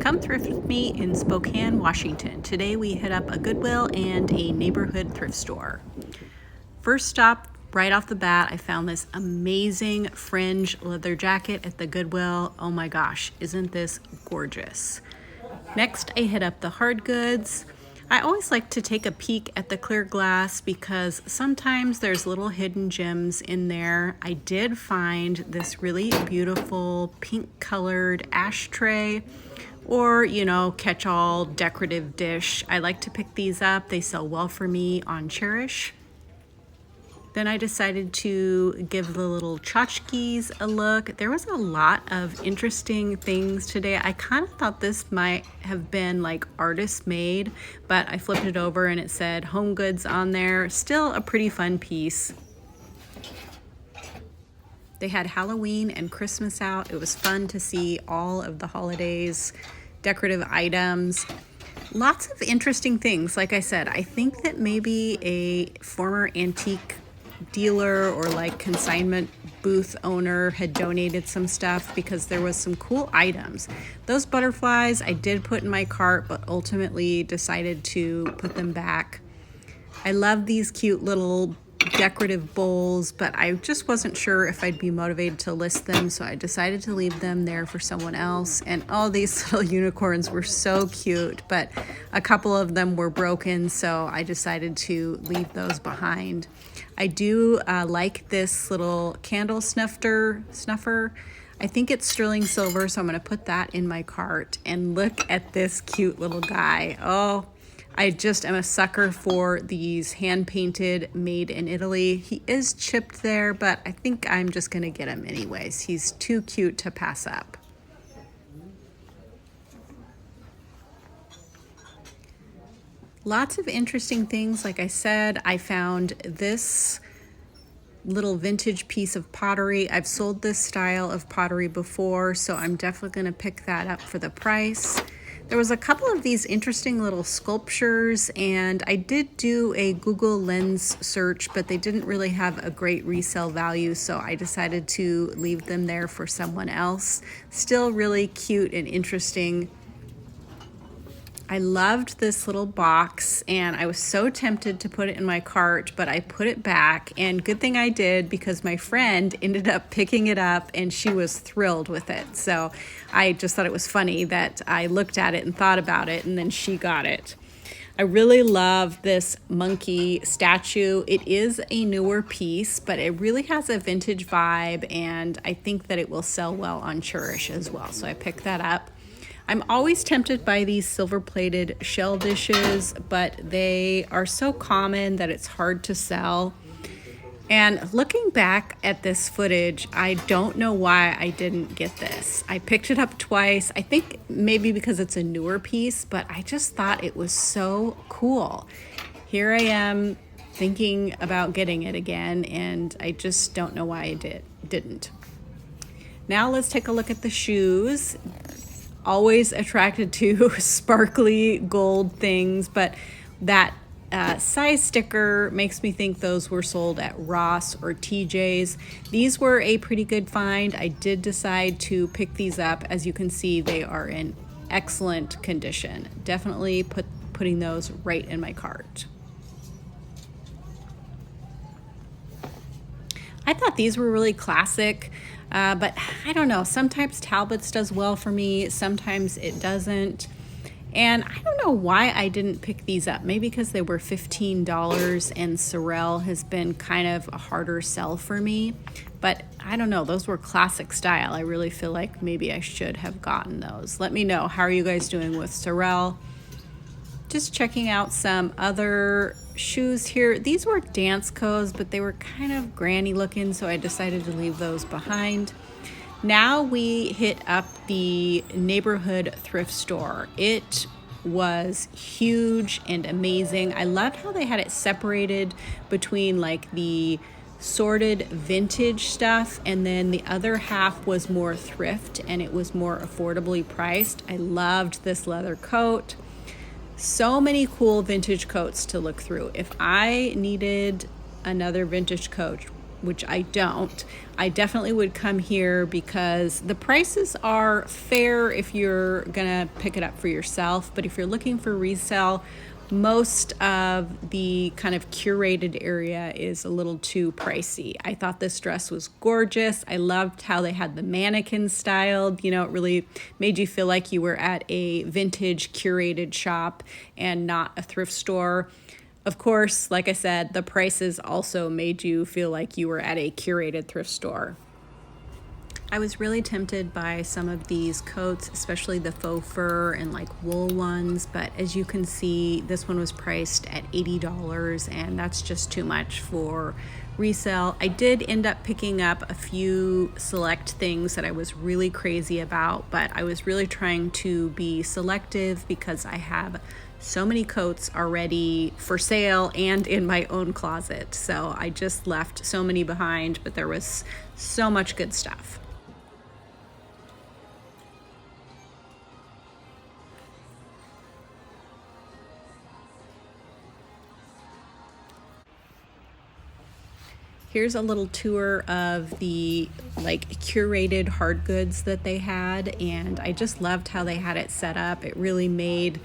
Come thrift with me in Spokane, Washington. Today we hit up a Goodwill and a neighborhood thrift store. First stop, right off the bat, I found this amazing fringe leather jacket at the Goodwill. Oh my gosh, isn't this gorgeous? Next, I hit up the hard goods. I always like to take a peek at the clear glass because sometimes there's little hidden gems in there. I did find this really beautiful pink colored ashtray or, catch-all decorative dish. I like to pick these up. They sell well for me on Chairish. Then I decided to give the little tchotchkes a look. There was a lot of interesting things today. I kind of thought this might have been like artist made, but I flipped it over and it said home goods on there. Still a pretty fun piece. They had Halloween and Christmas out. It was fun to see all of the holidays, decorative items. Lots of interesting things. Like I said, I think that maybe a former antique dealer or like consignment booth owner had donated some stuff because there was some cool items. Those butterflies I did put in my cart, but ultimately decided to put them back. I love these cute little decorative bowls, but I just wasn't sure if I'd be motivated to list them, so I decided to leave them there for someone else. And all these little unicorns were so cute, but a couple of them were broken, so I decided to leave those behind. I do like this little candle snuffer. I think it's sterling silver, so I'm going to put that in my cart. And look at this cute little guy. Oh, I just am a sucker for these hand-painted, made in Italy. He is chipped there, but I think I'm just going to get him anyways. He's too cute to pass up. Lots of interesting things. Like I said, I found this little vintage piece of pottery. I've sold this style of pottery before, so I'm definitely going to pick that up for the price. There was a couple of these interesting little sculptures, and I did do a Google Lens search, but they didn't really have a great resale value, so I decided to leave them there for someone else. Still really cute and interesting. I loved this little box and I was so tempted to put it in my cart, but I put it back, and good thing I did because my friend ended up picking it up and she was thrilled with it. So I just thought it was funny that I looked at it and thought about it and then she got it. I really love this monkey statue. It is a newer piece, but it really has a vintage vibe, and I think that it will sell well on Chairish as well. So I picked that up. I'm always tempted by these silver-plated shell dishes, but they are so common that it's hard to sell. And looking back at this footage, I don't know why I didn't get this. I picked it up twice. I think maybe because it's a newer piece, but I just thought it was so cool. Here I am thinking about getting it again, and I just don't know why I didn't. Now let's take a look at the shoes. Always attracted to sparkly gold things, but that size sticker makes me think those were sold at Ross or TJ's. These were a pretty good find. I did decide to pick these up. As you can see, they are in excellent condition. Definitely putting those right in my cart. I thought these were really classic. But I don't know, sometimes Talbot's does well for me, sometimes it doesn't. And I don't know why I didn't pick these up. Maybe because they were $15 and Sorel has been kind of a harder sell for me. But I don't know, those were classic style. I really feel like maybe I should have gotten those. Let me know, how are you guys doing with Sorel? Just checking out some other shoes here. These were Danceco's, but they were kind of granny looking, so I decided to leave those behind. Now we hit up the neighborhood thrift store. It was huge and amazing. I loved how they had it separated between like the sorted vintage stuff, and then the other half was more thrift and it was more affordably priced. I loved this leather coat. So many cool vintage coats to look through. If I needed another vintage coat, which I don't, I definitely would come here because the prices are fair if you're gonna pick it up for yourself. But if you're looking for resale, most of the kind of curated area is a little too pricey. I thought this dress was gorgeous. I loved how they had the mannequin styled. You know, it really made you feel like you were at a vintage curated shop and not a thrift store. Of course, like I said, the prices also made you feel like you were at a curated thrift store. I was really tempted by some of these coats, especially the faux fur and like wool ones, but as you can see, this one was priced at $80 and that's just too much for resale. I did end up picking up a few select things that I was really crazy about, but I was really trying to be selective because I have so many coats already for sale and in my own closet. So I just left so many behind, but there was so much good stuff. Here's a little tour of the like curated hard goods that they had, and I just loved how they had it set up. It really made,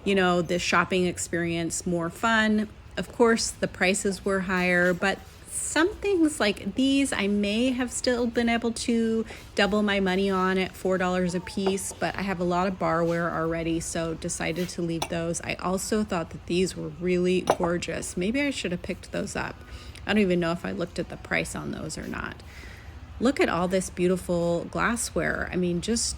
you know, the shopping experience more fun. Of course, the prices were higher, but some things like these I may have still been able to double my money on at $4 a piece, but I have a lot of barware already, so decided to leave those. I also thought that these were really gorgeous. Maybe I should have picked those up. I don't even know if I looked at the price on those or not. Look at all this beautiful glassware. I mean, just,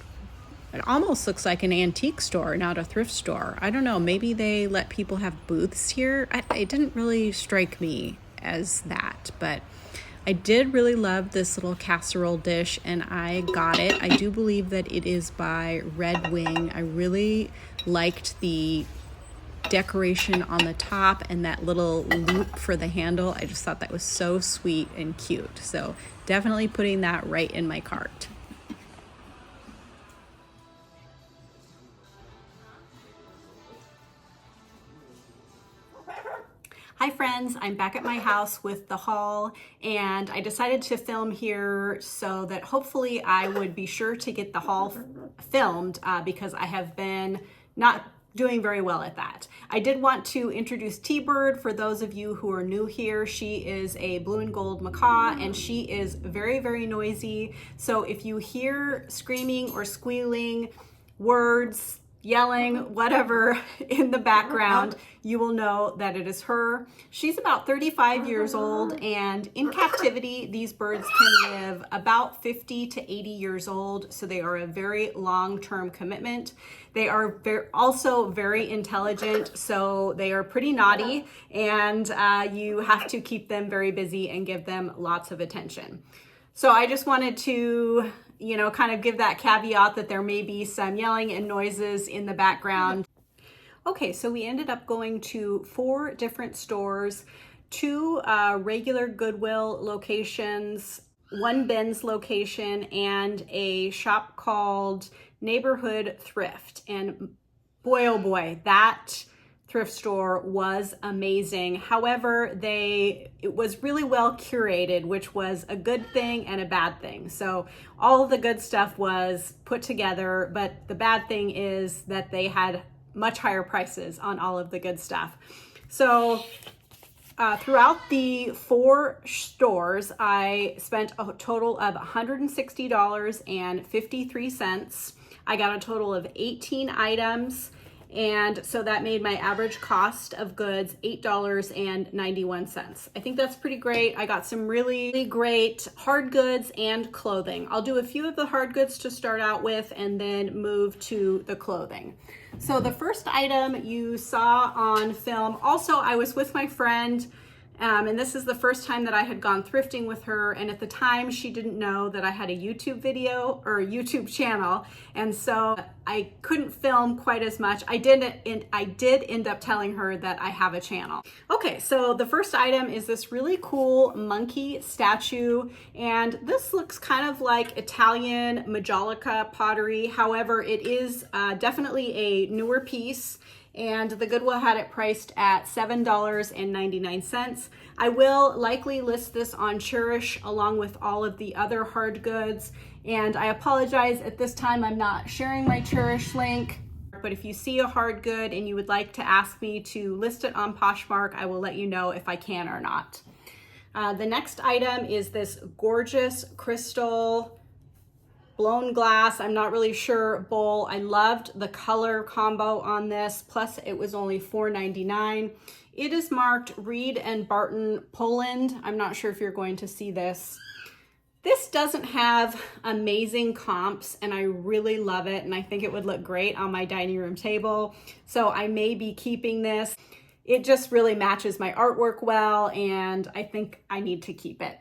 it almost looks like an antique store, not a thrift store. I don't know, maybe they let people have booths here. It didn't really strike me as that, but I did really love this little casserole dish and I got it. I do believe that it is by Red Wing. I really liked the decoration on the top and that little loop for the handle. I just thought that was so sweet and cute. So definitely putting that right in my cart. Hi friends, I'm back at my house with the haul and I decided to film here so that hopefully I would be sure to get the haul filmed because I have been not doing very well at that. I did want to introduce Tbird for those of you who are new here. She is a blue and gold macaw and she is very, very noisy. So if you hear screaming or squealing, words, yelling, whatever in the background, you will know that it is her. She's about 35 years old and in captivity, these birds can live about 50 to 80 years old. So they are a very long-term commitment. They are also very intelligent, so they are pretty naughty and you have to keep them very busy and give them lots of attention. So I just wanted to, you know, kind of give that caveat that there may be some yelling and noises in the background. Okay, so we ended up going to 4 different stores, 2 regular Goodwill locations, 1 Ben's location, and a shop called Neighborhood Thrift. And boy, oh boy, that thrift store was amazing. However, it was really well curated, which was a good thing and a bad thing. So all of the good stuff was put together, but the bad thing is that they had much higher prices on all of the good stuff. So throughout the 4 stores, I spent a total of $160.53. I got a total of 18 items. And so that made my average cost of goods $8.91. I think that's pretty great. I got some really great hard goods and clothing. I'll do a few of the hard goods to start out with and then move to the clothing. So the first item you saw on film, also I was with my friend and this is the first time that I had gone thrifting with her, and at the time she didn't know that I had a YouTube video or a YouTube channel, and so I couldn't film quite as much. I did end up telling her that I have a channel. Okay, so the first item is this really cool monkey statue, and this looks kind of like Italian Majolica pottery. However, it is definitely a newer piece. and the Goodwill had it priced at $7.99. I will likely list this on Chairish along with all of the other hard goods, and I apologize at this time I'm not sharing my Chairish link, but if you see a hard good and you would like to ask me to list it on Poshmark, I will let you know if I can or not. The next item is this gorgeous crystal blown glass, I'm not really sure, bowl. I loved the color combo on this, plus it was only $4.99. It is marked Reed and Barton, Poland. I'm not sure if you're going to see this. This doesn't have amazing comps, and I really love it, and I think it would look great on my dining room table, so I may be keeping this. It just really matches my artwork well, and I think I need to keep it.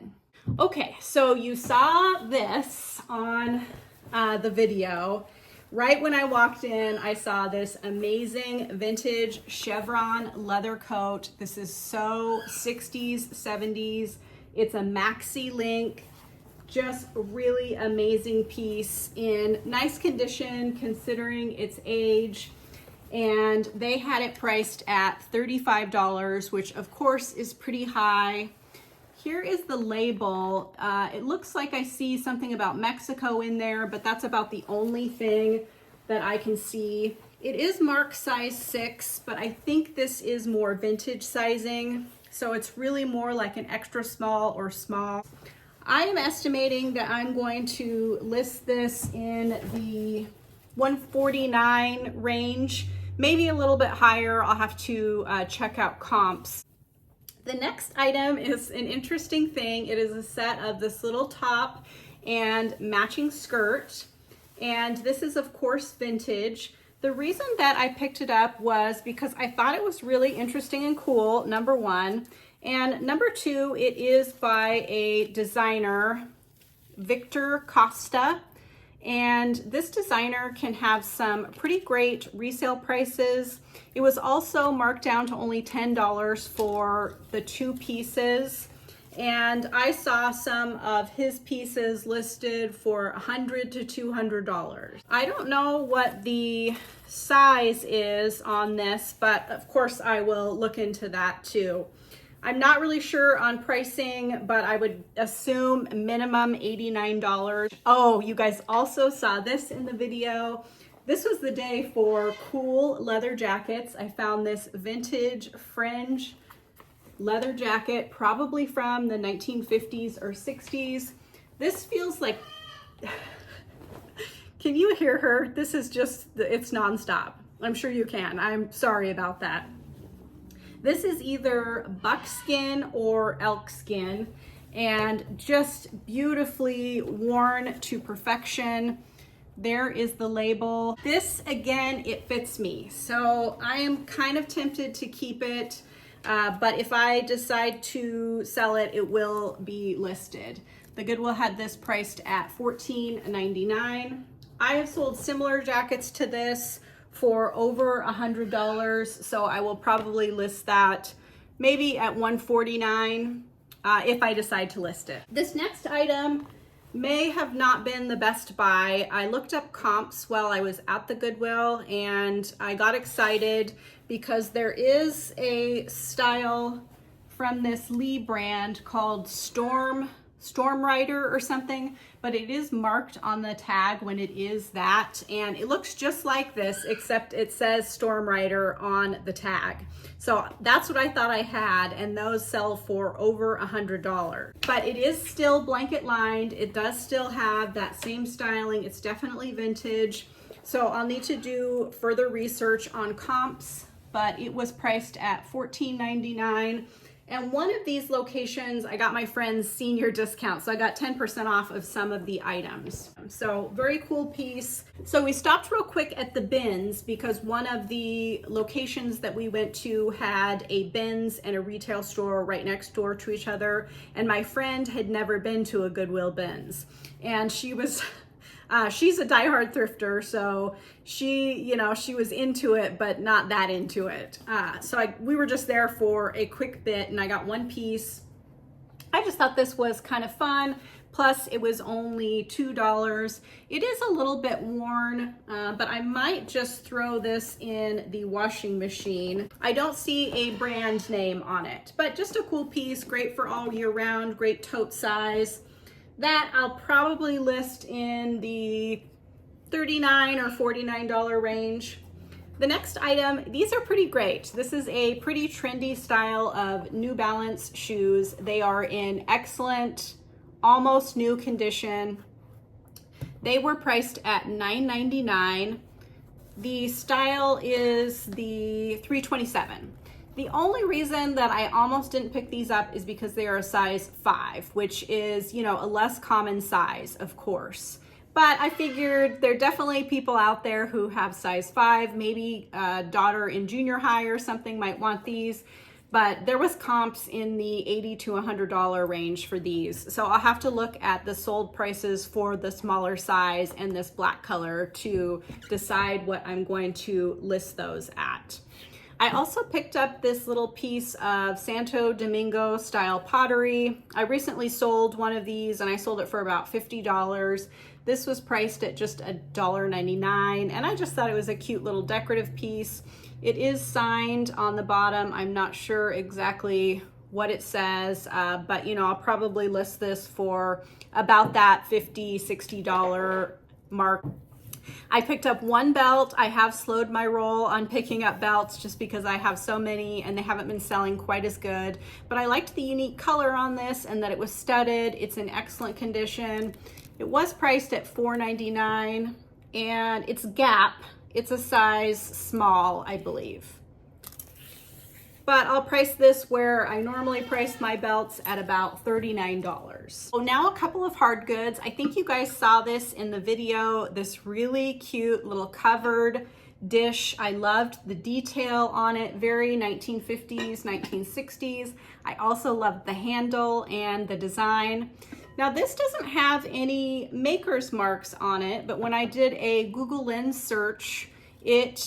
Okay, so you saw this on the video. Right when I walked in, I saw this amazing vintage chevron leather coat. This is so 60s, 70s. It's a maxi link, just really amazing piece in nice condition considering its age. And they had it priced at $35, which of course is pretty high. Here is the label. It looks like I see something about Mexico in there, but that's about the only thing that I can see. It is marked size 6, but I think this is more vintage sizing, so it's really more like an extra small or small. I am estimating that I'm going to list this in the $149 range, maybe a little bit higher. I'll have to check out comps. The next item is an interesting thing. It is a set of this little top and matching skirt. And this is of course vintage. The reason that I picked it up was because I thought it was really interesting and cool, number one. And number two, it is by a designer, Victor Costa. And this designer can have some pretty great resale prices. It was also marked down to only $10 for the 2 pieces. And I saw some of his pieces listed for $100 to $200. I don't know what the size is on this, but of course I will look into that too. I'm not really sure on pricing, but I would assume minimum $89. Oh, you guys also saw this in the video. This was the day for cool leather jackets. I found this vintage fringe leather jacket, probably from the 1950s or 60s. This feels like, can you hear her? This is just, it's nonstop. I'm sure you can. I'm sorry about that. This is either buckskin or elk skin, and just beautifully worn to perfection. There is the label. This, again, it fits me. So I am kind of tempted to keep it, but if I decide to sell it, it will be listed. The Goodwill had this priced at $14.99. I have sold similar jackets to this for over $100, so I will probably list that maybe at $149 if I decide to list it. This next item may have not been the best buy. I looked up comps while I was at the Goodwill, and I got excited because there is a style from this Lee brand called Storm Rider or something, but it is marked on the tag when it is that, and it looks just like this except it says Storm Rider on the tag. So that's what I thought I had, and those sell for over $100. But it is still blanket lined. It does still have that same styling. It's definitely vintage. So I'll need to do further research on comps, but it was priced at $14.99. And one of these locations, I got my friend's senior discount, so I got 10% off of some of the items. So very cool piece. So we stopped real quick at the bins because one of the locations that we went to had a bins and a retail store right next door to each other. And my friend had never been to a Goodwill bins. And she was... she's a diehard thrifter, so she was into it, but not that into it. We were just there for a quick bit, and I got one piece. I just thought this was kind of fun. Plus it was only $2. It is a little bit worn, but I might just throw this in the washing machine. I don't see a brand name on it, but just a cool piece, great for all year round, great tote size. That I'll probably list in the $39 or $49 range. The next item, these are pretty great. This is a pretty trendy style of New Balance shoes. They are in excellent, almost new condition. They were priced at $9.99. The style is the 327. The only reason that I almost didn't pick these up is because they are a size 5, which is, you know, a less common size, of course. But I figured there are definitely people out there who have size 5, maybe a daughter in junior high or something might want these. But there was comps in the $80 to $100 range for these. So I'll have to look at the sold prices for the smaller size and this black color to decide what I'm going to list those at. I also picked up this little piece of Santo Domingo style pottery. I recently sold one of these and I sold it for about $50. This was priced at just $1.99 and I just thought it was a cute little decorative piece. It is signed on the bottom. I'm not sure exactly what it says, but you know, I'll probably list this for about that $50, $60 mark. I picked up one belt. I have slowed my roll on picking up belts just because I have so many and they haven't been selling quite as good. But I liked the unique color on this and that it was studded. It's in excellent condition. It was priced at $4.99 and it's Gap. It's a size small, I believe. But I'll price this where I normally price my belts at about $39. So now a couple of hard goods. I think you guys saw this in the video, this really cute little covered dish. I loved the detail on it, very 1950s, 1960s. I also loved the handle and the design. Now this doesn't have any maker's marks on it, but when I did a Google Lens search, it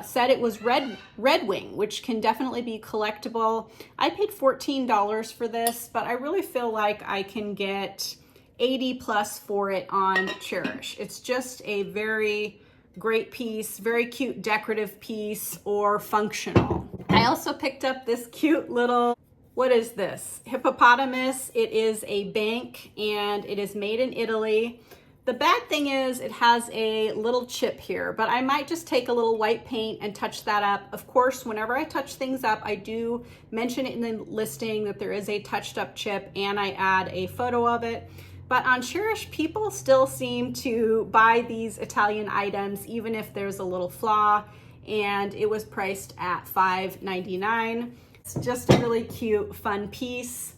said it was Red Wing, which can definitely be collectible. I paid $14 for this, but I really feel like I can get 80 plus for it on Chairish. It's just a very great piece, very cute decorative piece or functional. I also picked up this cute little, what is this? Hippopotamus. It is a bank and it is made in Italy. The bad thing is it has a little chip here, but I might just take a little white paint and touch that up. Of course, whenever I touch things up, I do mention it in the listing that there is a touched up chip and I add a photo of it. But on Chairish, people still seem to buy these Italian items, even if there's a little flaw, and it was priced at $5.99. It's just a really cute, fun piece.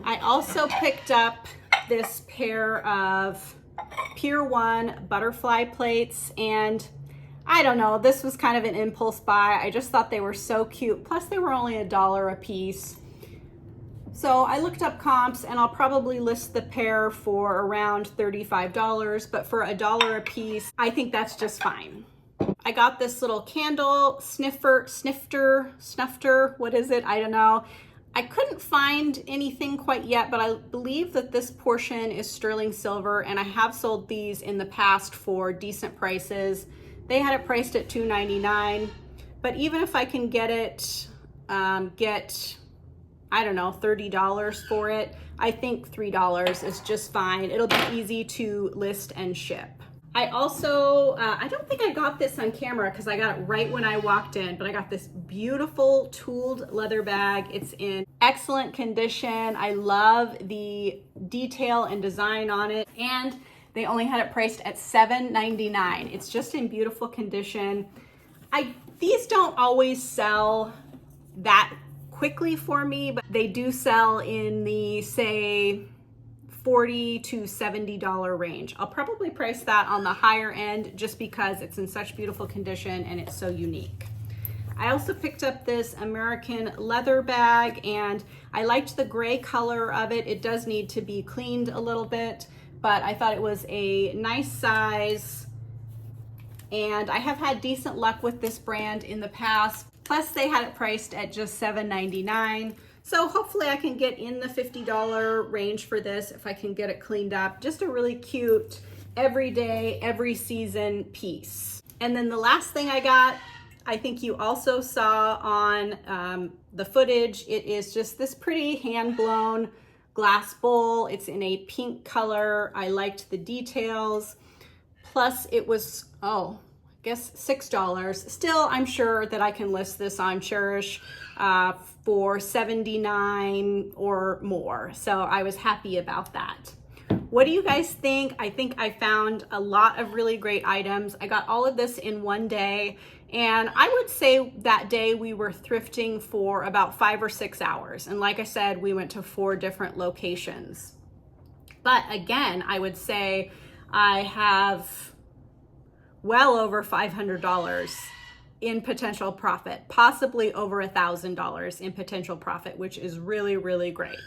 I also picked up this pair of Pier 1 butterfly plates, and I don't know, this was kind of an impulse buy. I just thought they were so cute. Plus they were only $1 a piece. So I looked up comps and I'll probably list the pair for around $35, but for $1 a piece, I think that's just fine. I got this little candle snifter, what is it? I don't know. I couldn't find anything quite yet, but I believe that this portion is sterling silver, and I have sold these in the past for decent prices. They had it priced at $2.99, but even if I can get it, I don't know, $30 for it, I think $3 is just fine. It'll be easy to list and ship. I also, I don't think I got this on camera because I got it right when I walked in, but I got this beautiful tooled leather bag. It's in excellent condition. I love the detail and design on it, and they only had it priced at $7.99. It's just in beautiful condition. These don't always sell that quickly for me, but they do sell in the, say, $40 to $70 range. I'll probably price that on the higher end just because it's in such beautiful condition and it's so unique. I also picked up this American leather bag, and I liked the gray color of it. It does need to be cleaned a little bit, but I thought it was a nice size, and I have had decent luck with this brand in the past. Plus they had it priced at just $7.99. So hopefully I can get in the $50 range for this if I can get it cleaned up. Just a really cute, everyday, every season piece. And then the last thing I got, I think you also saw on the footage, it is just this pretty hand-blown glass bowl. It's in a pink color. I liked the details. Plus it was, oh, I guess $6. Still, I'm sure that I can list this on Chairish for $79 or more. So I was happy about that. What do you guys think? I think I found a lot of really great items. I got all of this in one day, and I would say that day we were thrifting for about 5 or 6 hours. And like I said, we went to 4 different locations. But again, I would say I have well over $500 in potential profit, possibly over $1,000 in potential profit, which is really, really great.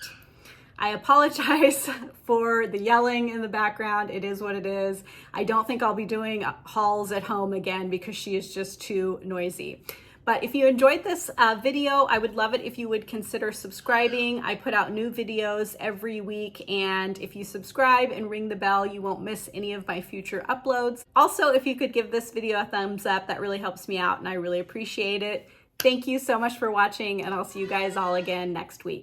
I apologize for the yelling in the background. It is what it is. I don't think I'll be doing hauls at home again because she is just too noisy. But if you enjoyed this video, I would love it if you would consider subscribing. I put out new videos every week, and if you subscribe and ring the bell, you won't miss any of my future uploads. Also, if you could give this video a thumbs up, that really helps me out and I really appreciate it. Thank you so much for watching, and I'll see you guys all again next week.